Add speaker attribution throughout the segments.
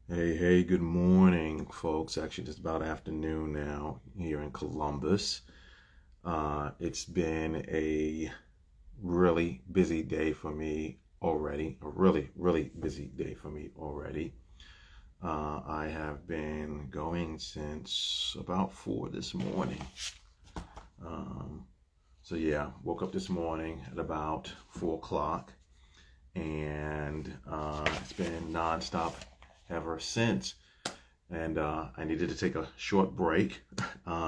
Speaker 1: Hey, good morning, folks. Actually, just about afternoon now here in Columbus. It's been a really busy day for me already. A really busy day for me already. I have been going since about 4 this morning. Um, so yeah, woke up this morning at about 4 o'clock, and it's been nonstop ever since. And I needed to take a short break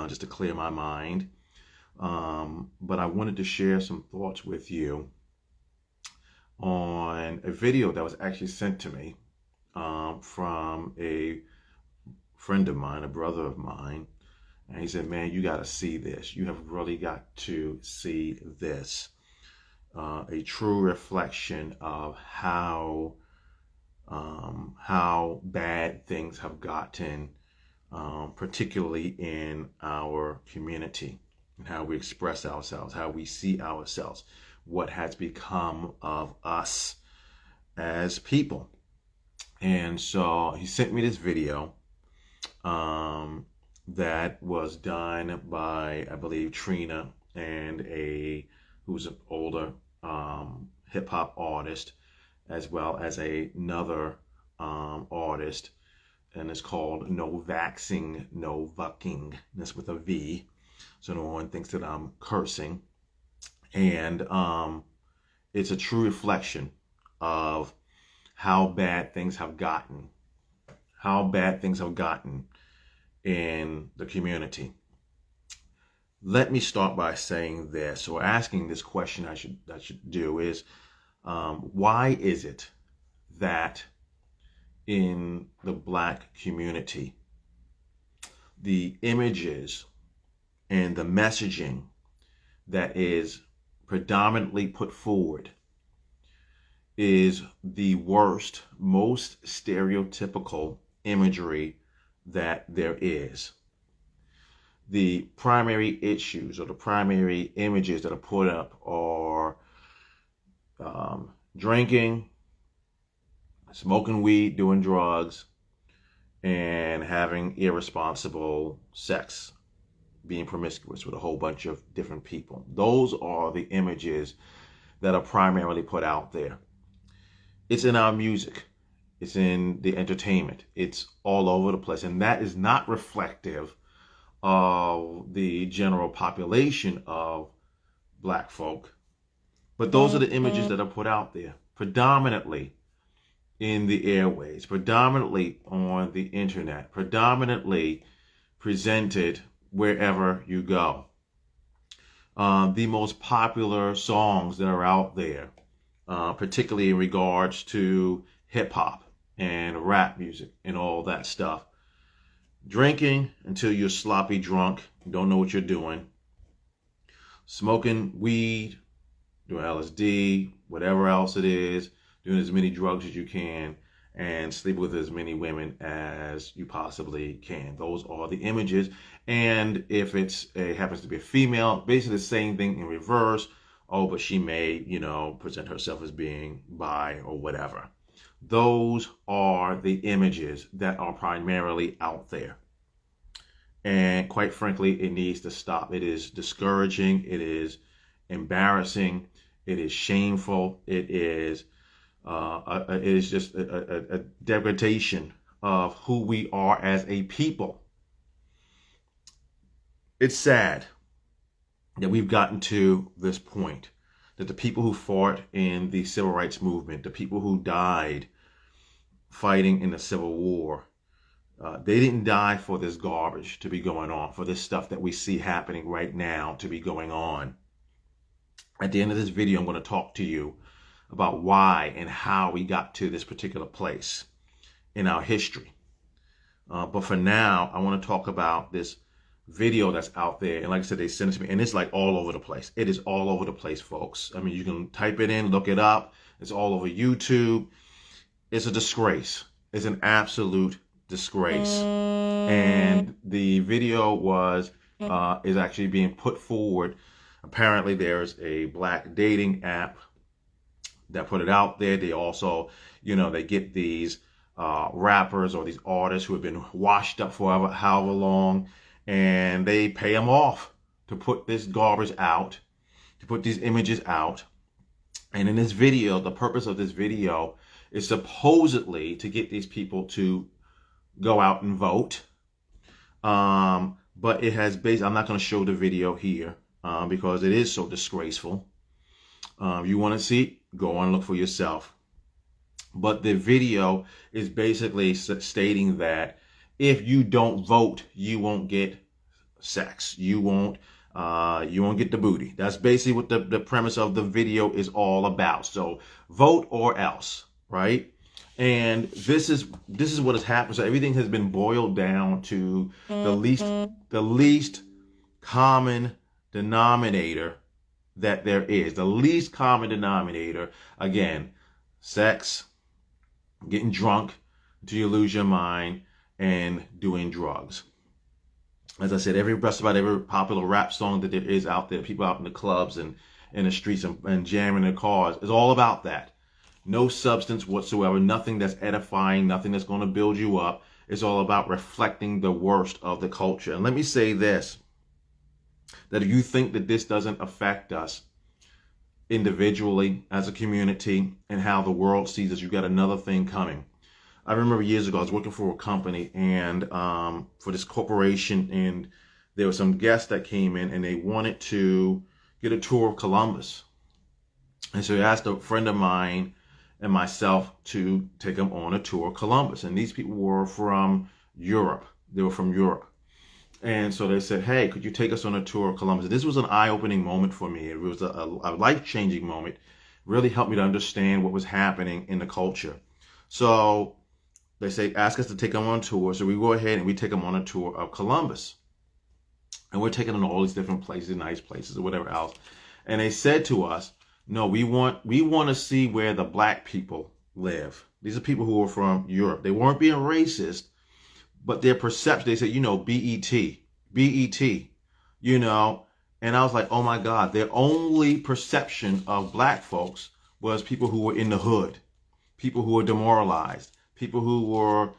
Speaker 1: just to clear my mind. But I wanted to share some thoughts with you on a video that was actually sent to me from a friend of mine, a brother of mine. And he said, man, you got to see this. You have really got to see this. A true reflection of how bad things have gotten, particularly in our community, and how we express ourselves, how we see ourselves, what has become of us as people. And so he sent me this video that was done by, I believe, Trina and who's an older hip hop artist, as well as another artist, and it's called No Vaxing, No Vucking. That's with a V, so no one thinks that I'm cursing. And it's a true reflection of how bad things have gotten, in the community. Let me start by saying this, or asking this question. I should do is, why is it that in the Black community, the images and the messaging that is predominantly put forward is the worst, most stereotypical imagery that there is? The primary issues or the primary images that are put up are drinking, smoking weed, doing drugs, and having irresponsible sex, being promiscuous with a whole bunch of different people. Those are the images that are primarily put out there. It's in our music. It's in the entertainment. It's all over the place. And that is not reflective of the general population of Black folk. But those are the images that are put out there, predominantly in the airways, predominantly on the internet, predominantly presented wherever you go. The most popular songs that are out there, particularly in regards to hip hop and rap music and all that stuff. Drinking until you're sloppy drunk, don't know what you're doing. Smoking weed, doing LSD, whatever else it is, doing as many drugs as you can, and sleep with as many women as you possibly can. Those are the images. And if happens to be a female, basically the same thing in reverse. Oh, but she may, present herself as being bi or whatever. Those are the images that are primarily out there. And quite frankly, it needs to stop. It is discouraging. It is embarrassing. It is shameful. It is just a degradation of who we are as a people. It's sad that we've gotten to this point, that the people who fought in the civil rights movement, the people who died fighting in the Civil War, they didn't die for this garbage to be going on, for this stuff that we see happening right now to be going on. At the end of this video, I'm going to talk to you about why and how we got to this particular place in our history. But for now, I want to talk about this video that's out there. And like I said, they sent it to me, and it's like all over the place. It is all over the place, folks. I mean, you can type it in, look it up. It's all over YouTube. It's a disgrace. It's an absolute disgrace. And the video is actually being put forward. Apparently, there's a Black dating app that put it out there. They also, they get these rappers or these artists who have been washed up for however long, and they pay them off to put this garbage out, to put these images out. And in this video, the purpose of this video is supposedly to get these people to go out and vote. But it has based, I'm not going to show the video here because it is so disgraceful. You want to see it? Go on and look for yourself. But the video is basically stating that if you don't vote, you won't get sex. You won't get the booty. That's basically what the premise of the video is all about. So vote or else, right? And this is what has happened. So everything has been boiled down to the least common denominator that there is. The least common denominator, again, sex, getting drunk until you lose your mind, and doing drugs. As I said, just about every popular rap song that there is out there, people out in the clubs and in the streets and jamming their cars, is all about that. No substance whatsoever, nothing that's edifying, nothing that's going to build you up. It's all about reflecting the worst of the culture. And let me say this, that if you think that this doesn't affect us individually, as a community, and how the world sees us, you've got another thing coming. I remember years ago, I was working for a company and for this corporation, and there were some guests that came in and they wanted to get a tour of Columbus. And so they asked a friend of mine and myself to take them on a tour of Columbus. And these people were from Europe. They were from Europe. And so they said, hey, could you take us on a tour of Columbus? This was an eye-opening moment for me. It was a life-changing moment. It really helped me to understand what was happening in the culture. So they say, ask us to take them on a tour. So we go ahead and we take them on a tour of Columbus. And we're taking them to all these different places, nice places or whatever else. And they said to us, no, we want to see where the black people live. These are people who are from Europe. They weren't being racist, but their perception, they said, BET, and I was like, oh my God, their only perception of black folks was people who were in the hood, people who were demoralized, people who were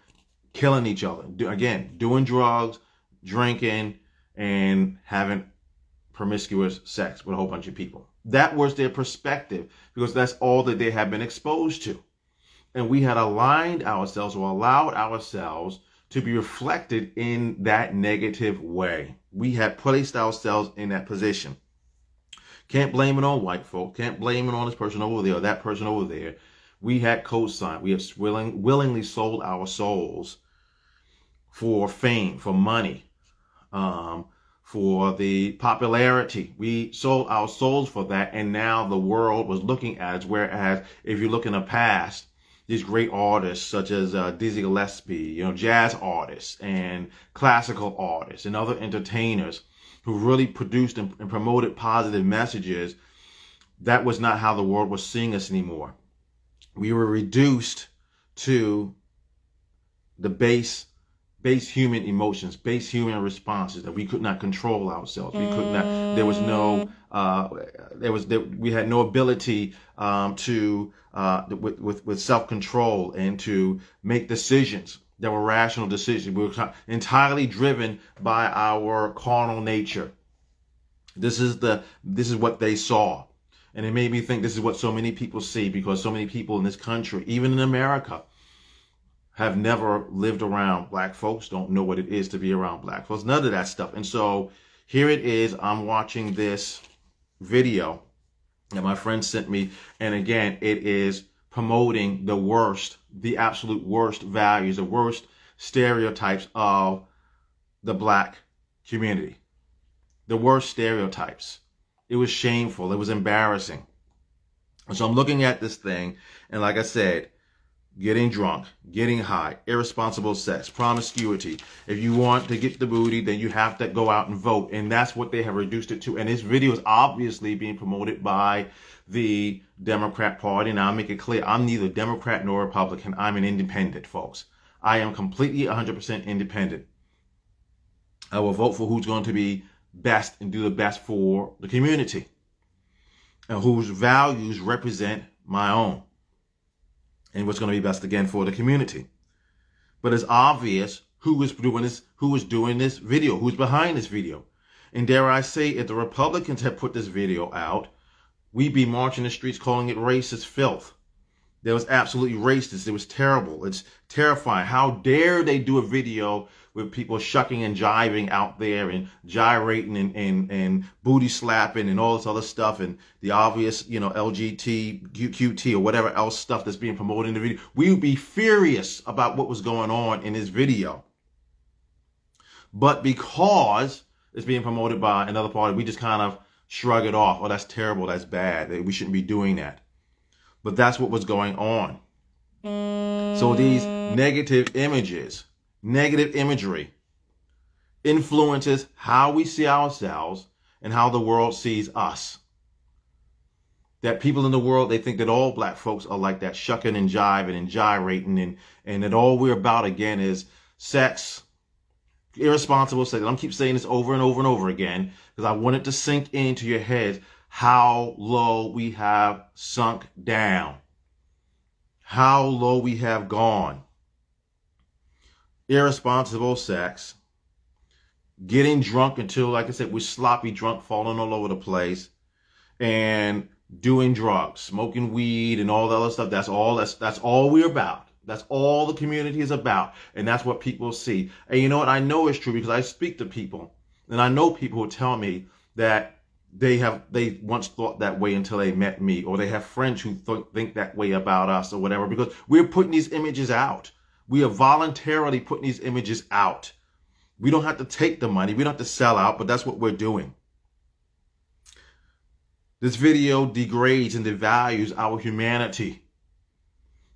Speaker 1: killing each other, again, doing drugs, drinking, and having promiscuous sex with a whole bunch of people. That was their perspective because that's all that they had been exposed to. And we had aligned ourselves or allowed ourselves to be reflected in that negative way. We had placed ourselves in that position. Can't blame it on white folk. Can't blame it on this person over there or that person over there. We had co-signed. We have willingly sold our souls for fame, for money, for the popularity. We sold our souls for that, and now the world was looking at us. Whereas if you look in the past, these great artists such as Dizzy Gillespie, jazz artists and classical artists and other entertainers who really produced and promoted positive messages, that was not how the world was seeing us anymore. We were reduced to the base human emotions, base human responses that we could not control ourselves. We could not. There was no. We had no ability with self-control and to make decisions that were rational decisions. We were entirely driven by our carnal nature. This is what they saw, and it made me think this is what so many people see, because so many people in this country, even in America, have never lived around black folks, don't know what it is to be around black folks, none of that stuff. And so here it is, I'm watching this video that my friend sent me, and again, it is promoting the worst, the absolute worst values, the worst stereotypes of the black community. The worst stereotypes. It was shameful, it was embarrassing. And so I'm looking at this thing, and like I said, getting drunk, getting high, irresponsible sex, promiscuity. If you want to get the booty, then you have to go out and vote. And that's what they have reduced it to. And this video is obviously being promoted by the Democrat Party. Now, I'll make it clear, I'm neither Democrat nor Republican. I'm an independent, folks. I am completely 100% independent. I will vote for who's going to be best and do the best for the community, and whose values represent my own, and what's going to be best again for the community. But it's obvious who was doing this video, who's behind this video. And dare I say, if the Republicans had put this video out, we'd be marching the streets calling it racist filth. That was absolutely racist. It was terrible. It's terrifying. How dare they do a video with people shucking and jiving out there and gyrating and booty slapping and all this other stuff and the obvious, LGBTQT or whatever else stuff that's being promoted in the video. We would be furious about what was going on in this video. But because it's being promoted by another party, we just kind of shrug it off. Oh, that's terrible. That's bad. We shouldn't be doing that. But that's what was going on. So these negative images, negative imagery influences how we see ourselves and how the world sees us. That people in the world, they think that all black folks are like that, shucking and jiving and gyrating, and that all we're about again is sex, irresponsible sex. I'm keep saying this over and over and over again because I want it to sink into your head how low we have sunk down, how low we have gone. Irresponsible sex, getting drunk until, like I said, we're sloppy drunk, falling all over the place, and doing drugs, smoking weed and all the other stuff. That's all we're about. That's all the community is about. And that's what people see. And you know what? I know it's true because I speak to people and I know people who tell me that they once thought that way until they met me, or they have friends who think that way about us or whatever, because we're putting these images out. We are voluntarily putting these images out. We don't have to take the money. We don't have to sell out, but that's what we're doing. This video degrades and devalues our humanity.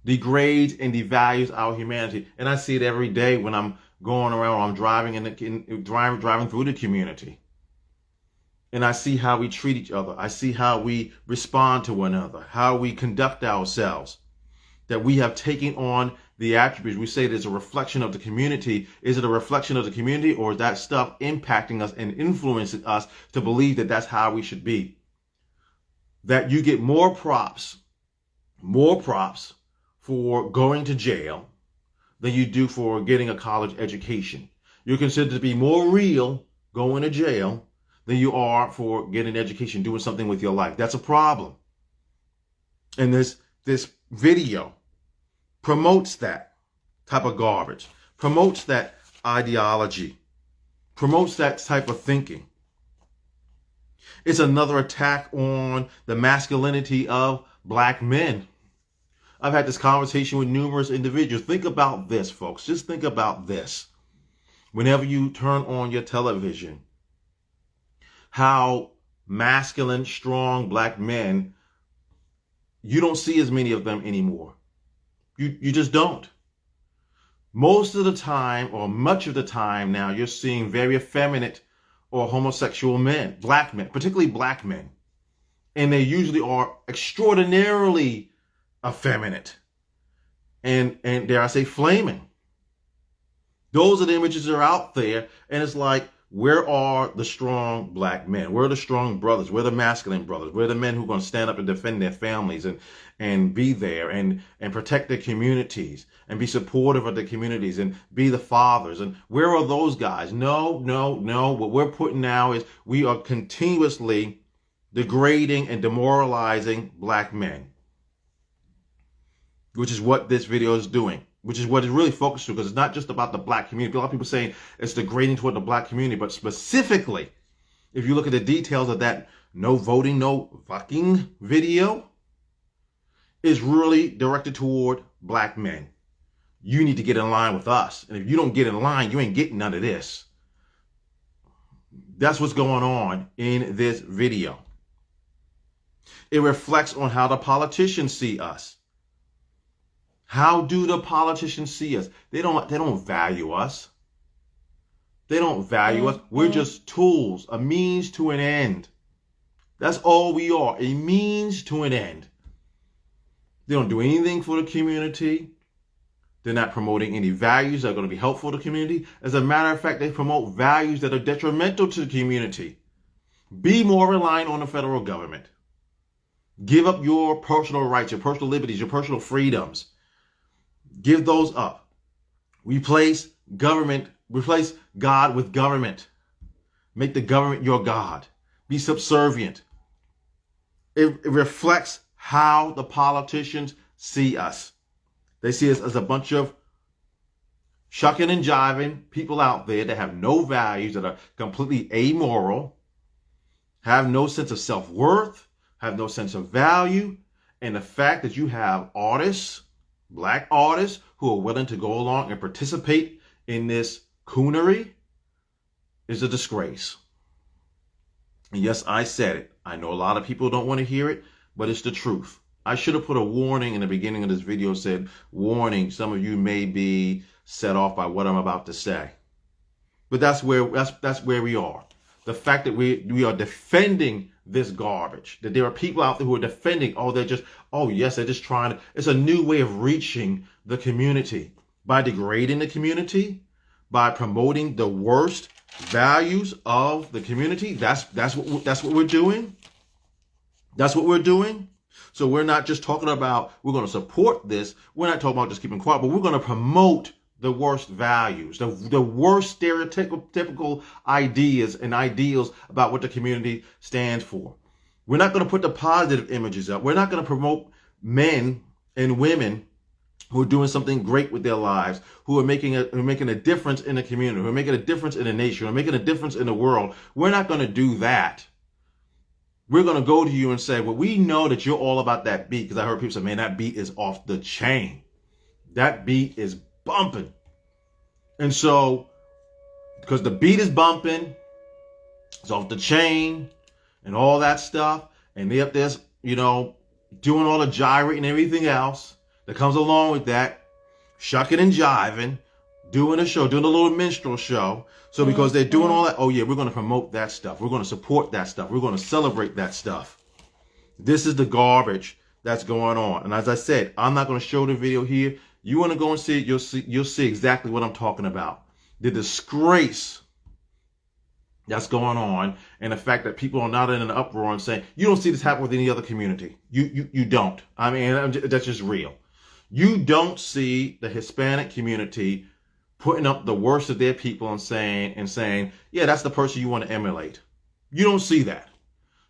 Speaker 1: Degrades and devalues our humanity. And I see it every day when I'm going around, I'm driving driving through the community. And I see how we treat each other. I see how we respond to one another, how we conduct ourselves, that we have taken on the attributes. We say there's a reflection of the community. Is it a reflection of the community, or is that stuff impacting us and influencing us to believe that that's how we should be? That you get more props for going to jail than you do for getting a college education. You're considered to be more real going to jail than you are for getting an education, doing something with your life. That's a problem. And this video promotes that type of garbage, promotes that ideology, promotes that type of thinking. It's another attack on the masculinity of black men. I've had this conversation with numerous individuals. Think about this, folks. Just think about this. Whenever you turn on your television, how masculine, strong black men, you don't see as many of them anymore. You just don't. Most of the time, or much of the time now, you're seeing very effeminate or homosexual men, black men, particularly black men. And they usually are extraordinarily effeminate and dare I say, flaming. Those are the images that are out there, and it's like, where are the strong black men? Where are the strong brothers? Where are the masculine brothers? Where are the men who are going to stand up and defend their families and be there and protect their communities and be supportive of the communities and be the fathers? And where are those guys? No. What we're putting now is we are continuously degrading and demoralizing black men, which is what this video is doing, which is what it's really focused on, because it's not just about the black community. A lot of people saying it's degrading toward the black community, but specifically, if you look at the details of that No Voting No Vucking video, is really directed toward black men. You need to get in line with us. And if you don't get in line, you ain't getting none of this. That's what's going on in this video. It reflects on how the politicians see us. How do the politicians see us? They don't value us. They don't value us. We're just tools, a means to an end. That's all we are, a means to an end. They don't do anything for the community. They're not promoting any values that are going to be helpful to the community. As a matter of fact, they promote values that are detrimental to the community. Be more reliant on the federal government. Give up your personal rights, your personal liberties, your personal freedoms. Give those up. Replace God with government. Make the government your God. Be subservient. It reflects how the politicians see us. They see us as a bunch of shucking and jiving people out there that have no values, that are completely amoral, have no sense of self-worth, have no sense of value. And the fact that you have artists, black artists, who are willing to go along and participate in this coonery is a disgrace. And yes, I said it. I know a lot of people don't want to hear it, but it's the truth. I should have put a warning in the beginning of this video, said, warning, some of you may be set off by what I'm about to say. But that's where we are. The fact that we are defending this garbage, that there are people out there who are defending, they're just trying to, it's a new way of reaching the community by degrading the community, by promoting the worst values of the community. That's what we're doing. That's what we're doing. So we're not just talking about, we're going to support this. We're not talking about just keeping quiet, but we're going to promote the worst values, the worst stereotypical ideas and ideals about what the community stands for. We're not going to put the positive images up. We're not going to promote men and women who are doing something great with their lives, who are making a difference in the community, who are making a difference in the nation, who are making a difference in the world. We're not going to do that. We're going to go to you and say, well, we know that you're all about that beat, because I heard people say, man, that beat is off the chain. That beat is bumping. And so, because the beat is bumping, it's off the chain and all that stuff, and they up there, doing all the gyrating and everything else that comes along with that, shucking and jiving, doing a show, doing a little minstrel show. So because they're doing all that, we're going to promote that stuff. We're going to support that stuff. We're going to celebrate that stuff. This is the garbage that's going on. And as I said, I'm not going to show the video here. You want to go and see it, you'll see exactly what I'm talking about. The disgrace that's going on, and the fact that people are not in an uproar and saying, you don't see this happen with any other community. You don't. I mean, that's just real. You don't see the Hispanic community putting up the worst of their people and saying, yeah, that's the person you want to emulate. You don't see that.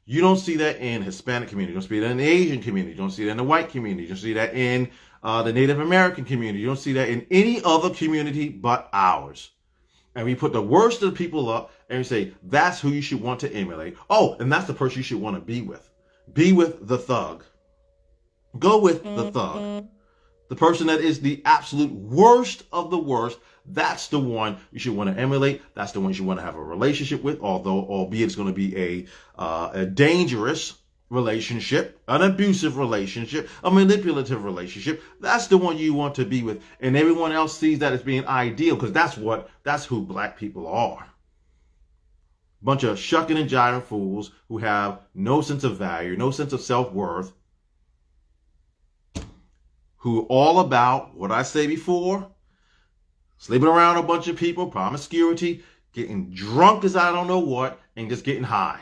Speaker 1: You don't see that in Hispanic community. You don't see that in the Asian community. You don't see that in the white community. You don't see that in the Native American community. You don't see that in any other community but ours. And we put the worst of the people up and we say, that's who you should want to emulate. Oh, and that's the person you should want to be with. Be with the thug. Go with the thug. The person that is the absolute worst of the worst. That's the one you should want to emulate. That's the one you should want to have a relationship with, albeit it's going to be a dangerous relationship, an abusive relationship, a manipulative relationship. That's the one you want to be with. And everyone else sees that as being ideal, because that's who black people are. Bunch of shucking and jiving fools who have no sense of value, no sense of self-worth, who are all about what I say before, sleeping around a bunch of people, promiscuity, getting drunk as I don't know what, and just getting high.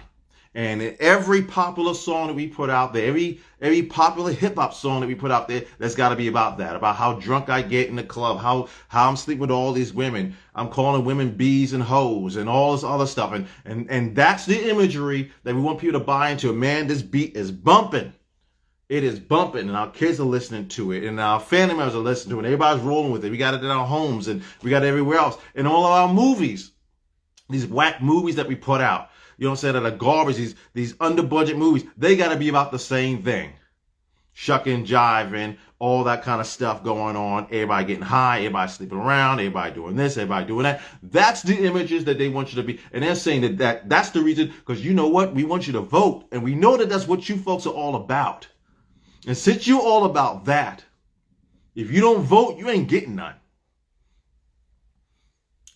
Speaker 1: And in every popular song that we put out there, every popular hip hop song that we put out there, that's got to be about that, about how drunk I get in the club, how I'm sleeping with all these women, I'm calling women bees and hoes and all this other stuff. And that's the imagery that we want people to buy into. Man, this beat is bumping. It is bumping, and our kids are listening to it, and our family members are listening to it, and everybody's rolling with it. We got it in our homes, and we got it everywhere else. And all of our movies, these whack movies that we put out, you know what I'm saying, that are garbage, these under-budget movies, they got to be about the same thing. Shucking, jiving, all that kind of stuff going on. Everybody getting high, everybody sleeping around, everybody doing this, everybody doing that. That's the images that they want you to be. And they're saying that's the reason, because you know what? We want you to vote, and we know that that's what you folks are all about. And since you're all about that, if you don't vote, you ain't getting none.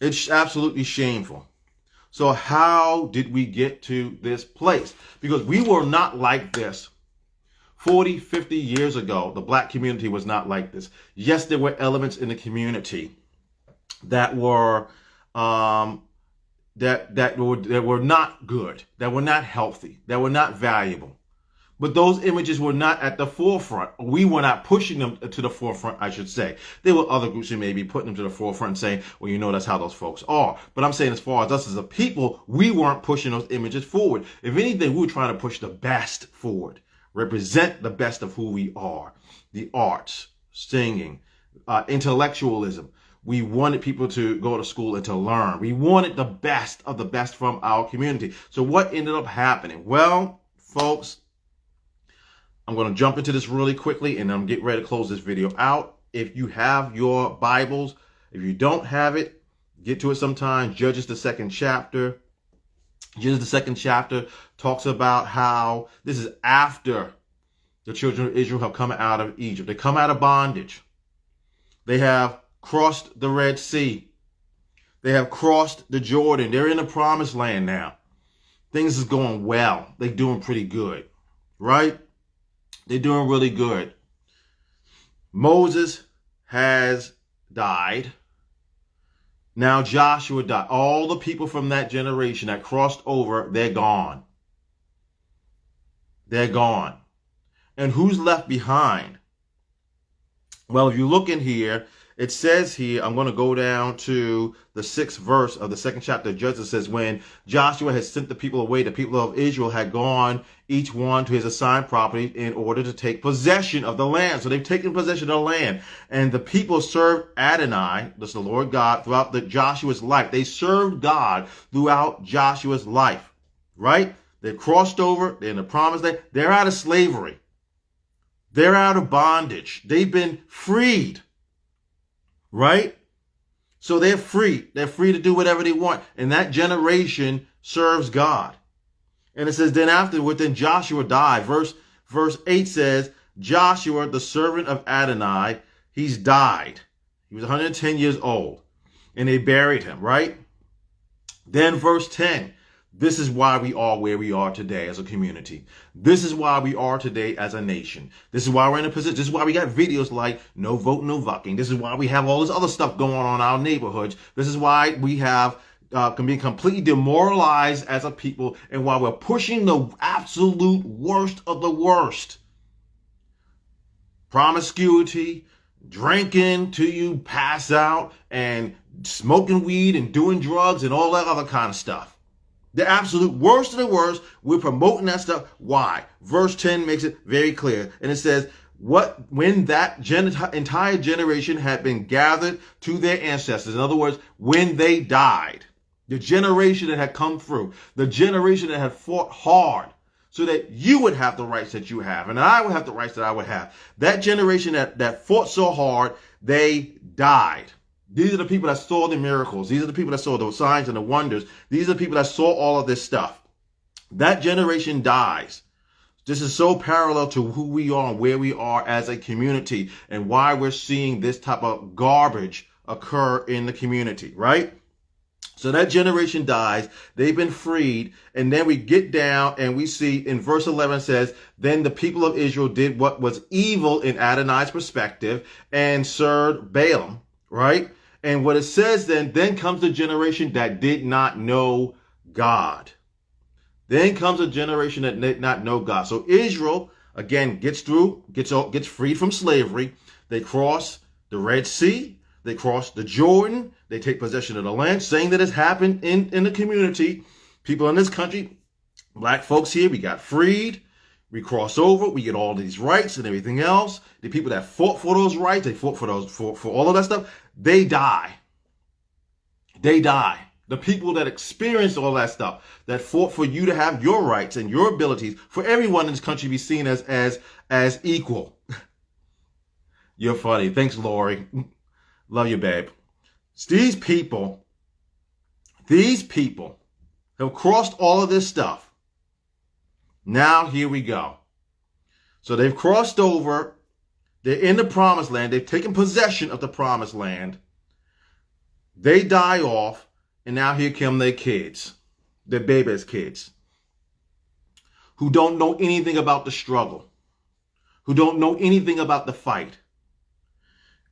Speaker 1: It's absolutely shameful. So how did we get to this place? Because we were not like this. 40, 50 years ago, the black community was not like this. Yes, there were elements in the community that were that were not good, that were not healthy, that were not valuable. But those images were not at the forefront. We were not pushing them to the forefront, I should say. There were other groups who may be putting them to the forefront and saying, well, you know, that's how those folks are. But I'm saying as far as us as a people, we weren't pushing those images forward. If anything, we were trying to push the best forward, represent the best of who we are. The arts, singing, intellectualism. We wanted people to go to school and to learn. We wanted the best of the best from our community. So what ended up happening? Well, folks, I'm going to jump into this really quickly and I'm getting ready to close this video out. If you have your Bibles, if you don't have it, get to it sometime. Judges, the second chapter. Judges, the second chapter talks about how this is after the children of Israel have come out of Egypt. They come out of bondage. They have crossed the Red Sea. They have crossed the Jordan. They're in the promised land now. Things is going well. They're doing pretty good, right? They're doing really good. Moses has died. Now Joshua died. All the people from that generation that crossed over, they're gone. They're gone. And who's left behind? Well, if you look in here, it says here, I'm going to go down to the 6th verse of the 2nd chapter of Judges. It says, when Joshua had sent the people away, the people of Israel had gone, each one to his assigned property in order to take possession of the land. So they've taken possession of the land. And the people served Adonai, that's the Lord God, throughout Joshua's life. They served God throughout Joshua's life, right? They've crossed over. They're in the promised land. They're out of slavery. They're out of bondage. They've been freed. Right? So they're free. They're free to do whatever they want. And that generation serves God. And it says, then afterward, then Joshua died. Verse 8 says, Joshua, the servant of Adonai, he's died. He was 110 years old. And they buried him, right? Then verse 10. This is why we are where we are today as a community. This is why we are today as a nation. This is why we're in a position. This is why we got videos like No Voting No Vucking. This is why we have all this other stuff going on in our neighborhoods. This is why we have can be completely demoralized as a people, and why we're pushing the absolute worst of the worst. Promiscuity, drinking till you pass out, and smoking weed and doing drugs and all that other kind of stuff. The absolute worst of the worst, we're promoting that stuff. Why? Verse 10 makes it very clear. And it says, when that entire generation had been gathered to their ancestors, in other words, when they died, the generation that had come through, the generation that had fought hard so that you would have the rights that you have, and I would have the rights that I would have. That generation that fought so hard, they died. These are the people that saw the miracles. These are the people that saw the signs and the wonders. These are the people that saw all of this stuff. That generation dies. This is so parallel to who we are and where we are as a community and why we're seeing this type of garbage occur in the community, right? So that generation dies. They've been freed. And then we get down and we see in verse 11 says, then the people of Israel did what was evil in Adonai's perspective and served Balaam, right? And what it says then comes the generation that did not know God. Then comes a generation that did not know God. So Israel, again, gets freed from slavery. They cross the Red Sea. They cross the Jordan. They take possession of the land. Saying that has happened in the community. People in this country, black folks here, we got freed. We cross over. We get all these rights and everything else. The people that fought for those rights, they fought for all of that stuff. They die. They die. The people that experienced all that stuff, that fought for you to have your rights and your abilities, for everyone in this country to be seen as equal. You're funny. Thanks, Lori. Love you, babe. These people have crossed all of this stuff. Now, here we go. So they've crossed over. They're in the promised land. They've taken possession of the promised land. They die off. And now here come their kids, their baby's kids, who don't know anything about the struggle, who don't know anything about the fight.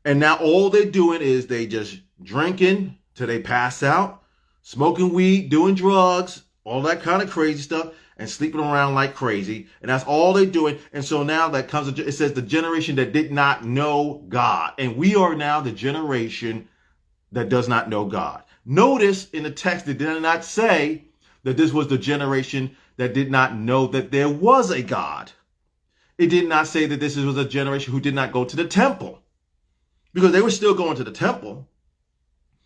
Speaker 1: And now all they're doing is they just drinking till they pass out, smoking weed, doing drugs, all that kind of crazy stuff. and sleeping around like crazy. And that's all they're doing. And so now that comes, it says the generation that did not know God. And we are now the generation that does not know God. Notice in the text, it did not say that this was the generation that did not know that there was a God. It did not say that this was a generation who did not go to the temple, because they were still going to the temple,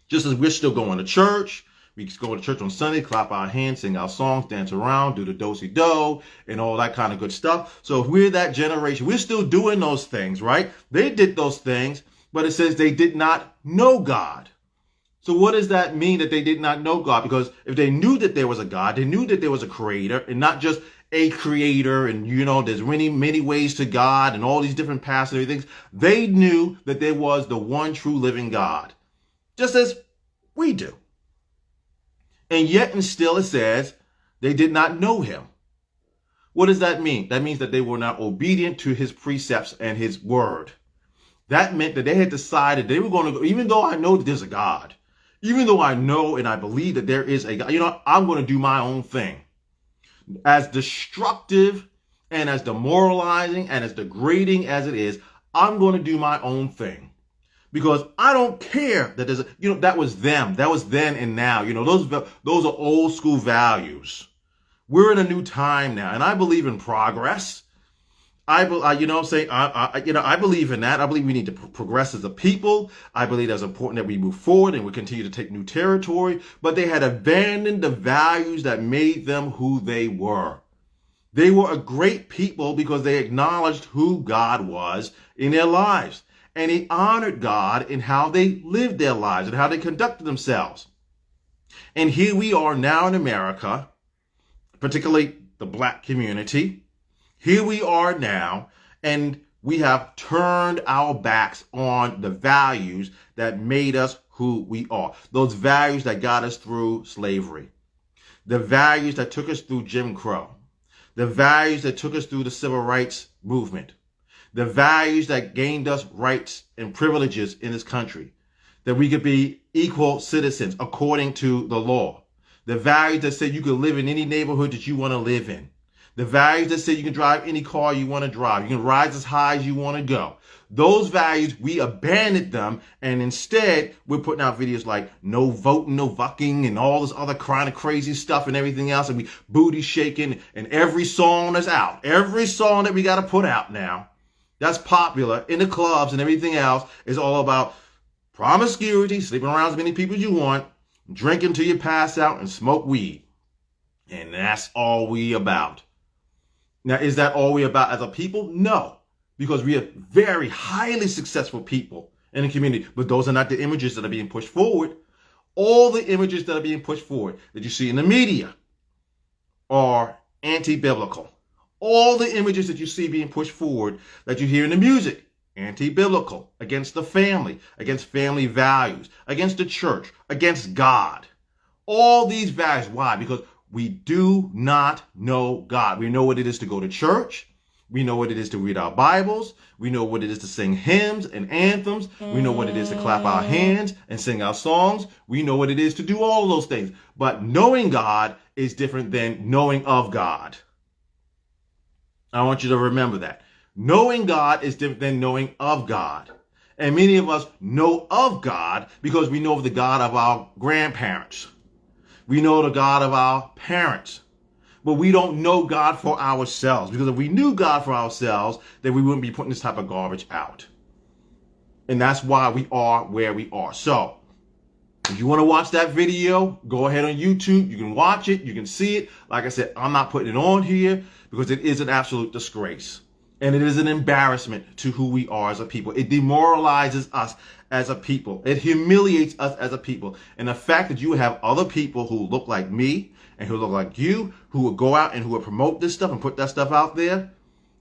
Speaker 1: just as we're still going to church. We go to church on Sunday, clap our hands, sing our songs, dance around, do the do-si-do, and all that kind of good stuff. So if we're that generation, we're still doing those things, right? They did those things, but it says they did not know God. So what does that mean that they did not know God? Because if they knew that there was a God, they knew that there was a creator, and not just a creator, and there's many ways to God and all these different paths and everything. They knew that there was the one true living God, just as we do. And yet and still it says they did not know him. What does that mean? That means that they were not obedient to his precepts and his word. That meant that they had decided they were going to go, even though I know that there's a God, even though I know and I believe that there is a God, I'm going to do my own thing. As destructive and as demoralizing and as degrading as it is, I'm going to do my own thing. Because I don't care that there's that was them. That was then and now. Those are old school values. We're in a new time now, and I believe in progress. I believe in that. I believe we need to progress as a people. I believe that's important that we move forward and we continue to take new territory. But they had abandoned the values that made them who they were. They were a great people because they acknowledged who God was in their lives. And they honored God in how they lived their lives and how they conducted themselves. And here we are now in America, particularly the black community. Here we are now, and we have turned our backs on the values that made us who we are. Those values that got us through slavery. The values that took us through Jim Crow. The values that took us through the civil rights movement. The values that gained us rights and privileges in this country. That we could be equal citizens according to the law. The values that said you could live in any neighborhood that you want to live in. The values that say you can drive any car you want to drive. You can rise as high as you want to go. Those values, we abandoned them. And instead, we're putting out videos like No Voting No Vucking and all this other kind of crazy stuff and everything else. And we booty shaking and every song that's out. Every song that we got to put out now that's popular in the clubs and everything else is all about promiscuity, sleeping around as many people as you want, drinking till you pass out and smoke weed. And that's all we about. Now, is that all we about as a people? No, because we are very highly successful people in the community, but those are not the images that are being pushed forward. All the images that are being pushed forward that you see in the media are anti-biblical. All the images that you see being pushed forward that you hear in the music, anti-biblical, against the family, against family values, against the church, against God. All these values. Why? Because we do not know God. We know what it is to go to church. We know what it is to read our Bibles. We know what it is to sing hymns and anthems. We know what it is to clap our hands and sing our songs. We know what it is to do all of those things. But knowing God is different than knowing of God. I want you to remember that. Knowing God is different than knowing of God. And many of us know of God because we know of the God of our grandparents. We know the God of our parents. But we don't know God for ourselves. Because if we knew God for ourselves, then we wouldn't be putting this type of garbage out. And that's why we are where we are. So, if you want to watch that video, go ahead on YouTube. You can watch it. You can see it. Like I said, I'm not putting it on here because it is an absolute disgrace. And it is an embarrassment to who we are as a people. It demoralizes us as a people. It humiliates us as a people. And the fact that you have other people who look like me and who look like you, who will go out and who will promote this stuff and put that stuff out there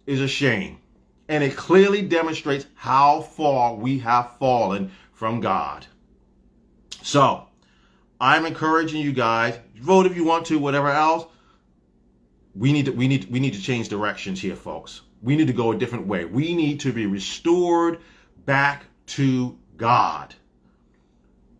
Speaker 1: is a shame. And it clearly demonstrates how far we have fallen from God. So, I'm encouraging you guys, vote if you want to, whatever else. We need to change directions here, folks. We need to go a different way. We need to be restored back to God.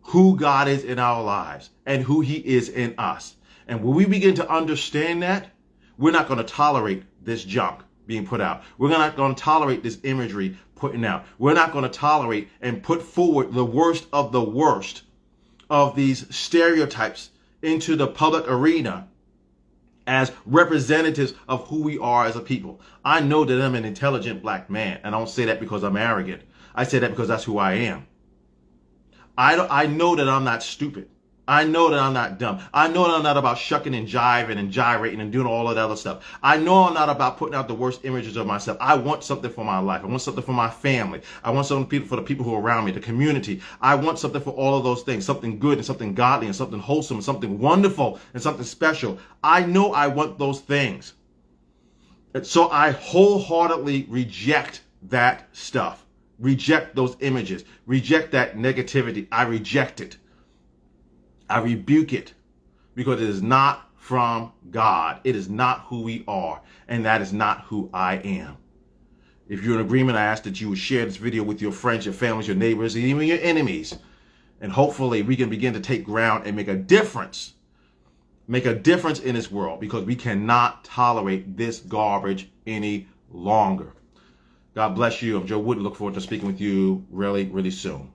Speaker 1: Who God is in our lives and who he is in us. And when we begin to understand that, We're not going to tolerate this junk being put out. We're not going to tolerate this imagery putting out. We're not going to tolerate and put forward the worst of these stereotypes into the public arena as representatives of who we are as a people. I know that I'm an intelligent black man, and I don't say that because I'm arrogant. I say that because that's who I am. I know that I'm not stupid. I know that I'm not dumb. I know that I'm not about shucking and jiving and gyrating and doing all of that other stuff. I know I'm not about putting out the worst images of myself. I want something for my life. I want something for my family. I want something for the people who are around me, the community. I want something for all of those things, something good and something godly and something wholesome and something wonderful and something special. I know I want those things. And so I wholeheartedly reject that stuff. Reject those images. Reject that negativity. I reject it. I rebuke it because it is not from God. It is not who we are, and that is not who I am. If you're in agreement, I ask that you would share this video with your friends, your families, your neighbors, and even your enemies. And hopefully we can begin to take ground and make a difference. Make a difference in this world, because we cannot tolerate this garbage any longer. God bless you. I'm Joe Wood. Look forward to speaking with you really, really soon.